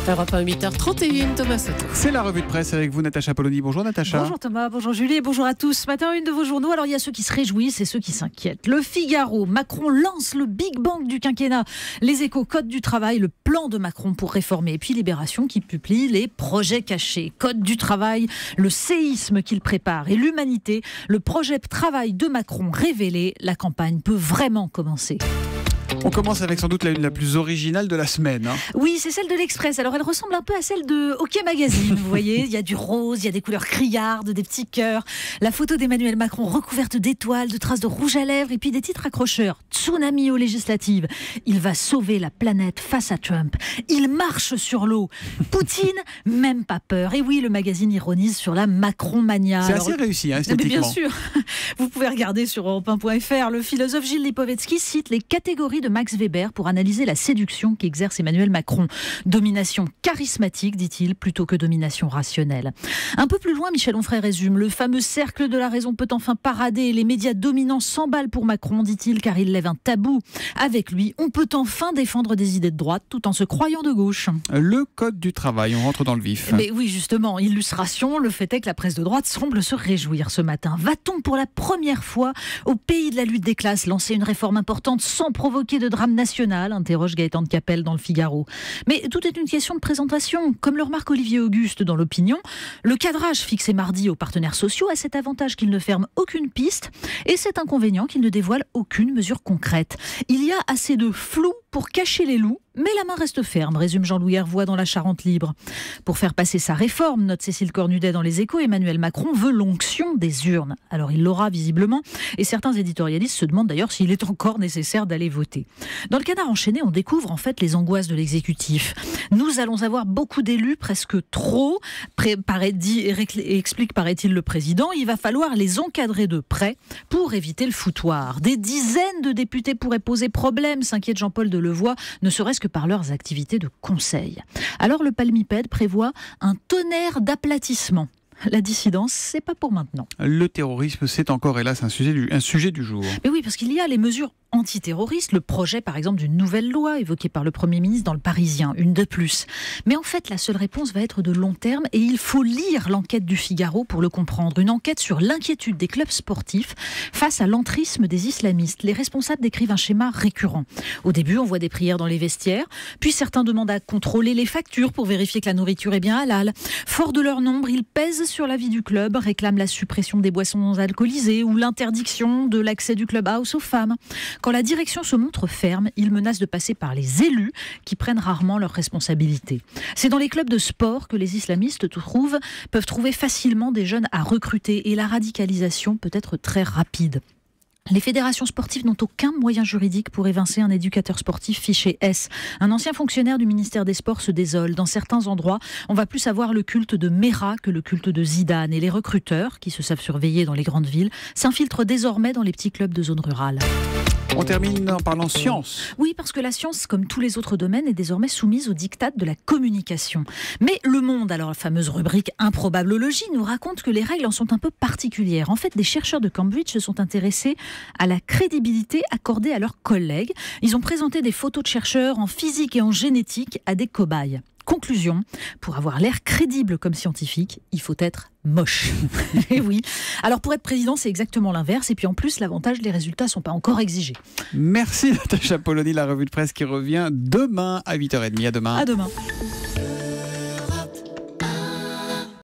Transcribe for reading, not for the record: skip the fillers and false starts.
Europe 1, 8h31, Thomas Soto. C'est la revue de presse avec vous, Natacha Polony. Bonjour Natacha. Bonjour Thomas, bonjour Julie et bonjour à tous. Ce matin, une de vos journaux. Alors il y a ceux qui se réjouissent et ceux qui s'inquiètent. Le Figaro, Macron lance le Big Bang du quinquennat. Les Échos, Code du travail, le plan de Macron pour réformer. Et puis Libération qui publie les projets cachés. Code du travail, le séisme qu'il prépare. Et l'Humanité, le projet de travail de Macron révélé. La campagne peut vraiment commencer. On commence avec sans doute la une la plus originale de la semaine. Oui, c'est celle de l'Express. Alors elle ressemble un peu à celle de Hockey Magazine, vous voyez. Il y a du rose, il y a des couleurs criardes, des petits cœurs. La photo d'Emmanuel Macron recouverte d'étoiles, de traces de rouge à lèvres et puis des titres accrocheurs. Tsunami aux législatives. Il va sauver la planète face à Trump. Il marche sur l'eau. Poutine, même pas peur. Et oui, le magazine ironise sur la Macron-mania. C'est assez réussi, esthétiquement. Bien sûr. Vous pouvez regarder sur europe1.fr. Le philosophe Gilles Lipovetsky cite les catégories de Max Weber pour analyser la séduction qu'exerce Emmanuel Macron. Domination charismatique, dit-il, plutôt que domination rationnelle. Un peu plus loin, Michel Onfray résume. Le fameux cercle de la raison peut enfin parader. Les médias dominants s'emballent pour Macron, dit-il, car il lève un tabou. Avec lui, on peut enfin défendre des idées de droite tout en se croyant de gauche. Le code du travail, on rentre dans le vif. Mais oui, justement, illustration, le fait est que la presse de droite semble se réjouir ce matin. Va-t-on pour la première fois au pays de la lutte des classes lancer une réforme importante sans provoquer de drame national, interroge Gaëtan de Capelle dans le Figaro. Mais tout est une question de présentation. Comme le remarque Olivier Auguste dans l'Opinion, le cadrage fixé mardi aux partenaires sociaux a cet avantage qu'il ne ferme aucune piste et cet inconvénient qu'il ne dévoile aucune mesure concrète. Il y a assez de flou pour cacher les loups, mais la main reste ferme, résume Jean-Louis Hervois dans La Charente Libre. Pour faire passer sa réforme, note Cécile Cornudet dans Les Échos, Emmanuel Macron veut l'onction des urnes. Alors il l'aura visiblement, et certains éditorialistes se demandent d'ailleurs s'il est encore nécessaire d'aller voter. Dans le Canard enchaîné, on découvre en fait les angoisses de l'exécutif. Nous allons avoir beaucoup d'élus, presque trop, explique paraît-il le président. Il va falloir les encadrer de près pour éviter le foutoir. Des dizaines de députés pourraient poser problème, s'inquiète Jean-Paul Delevoye, ne serait-ce que par leurs activités de conseil. Alors le palmipède prévoit un tonnerre d'aplatissement. La dissidence, c'est pas pour maintenant. Le terrorisme, c'est encore hélas un sujet du jour. Mais oui, parce qu'il y a les mesures antiterroristes, le projet par exemple d'une nouvelle loi évoquée par le Premier ministre dans Le Parisien, une de plus. Mais en fait, la seule réponse va être de long terme et il faut lire l'enquête du Figaro pour le comprendre. Une enquête sur l'inquiétude des clubs sportifs face à l'entrisme des islamistes. Les responsables décrivent un schéma récurrent. Au début, on voit des prières dans les vestiaires, puis certains demandent à contrôler les factures pour vérifier que la nourriture est bien halal. Fort de leur nombre, ils pèsent sur la vie du club, réclament la suppression des boissons alcoolisées ou l'interdiction de l'accès du clubhouse aux femmes. Quand la direction se montre ferme, ils menacent de passer par les élus qui prennent rarement leurs responsabilités. C'est dans les clubs de sport que les islamistes peuvent trouver facilement des jeunes à recruter et la radicalisation peut être très rapide. Les fédérations sportives n'ont aucun moyen juridique pour évincer un éducateur sportif fiché S. Un ancien fonctionnaire du ministère des Sports se désole. Dans certains endroits, on va plus avoir le culte de Mera que le culte de Zidane. Et les recruteurs, qui se savent surveiller dans les grandes villes, s'infiltrent désormais dans les petits clubs de zone rurale. On termine en parlant science. Oui, parce que la science, comme tous les autres domaines, est désormais soumise aux diktats de la communication. Mais Le Monde, alors la fameuse rubrique Improbableologie, nous raconte que les règles en sont un peu particulières. En fait, des chercheurs de Cambridge se sont intéressés à la crédibilité accordée à leurs collègues. Ils ont présenté des photos de chercheurs en physique et en génétique à des cobayes. Conclusion, pour avoir l'air crédible comme scientifique, il faut être moche. Et oui. Alors pour être président, c'est exactement l'inverse. Et puis en plus, l'avantage, les résultats ne sont pas encore exigés. Merci Natacha Polony, la revue de presse qui revient demain à 8h30. À demain. À demain.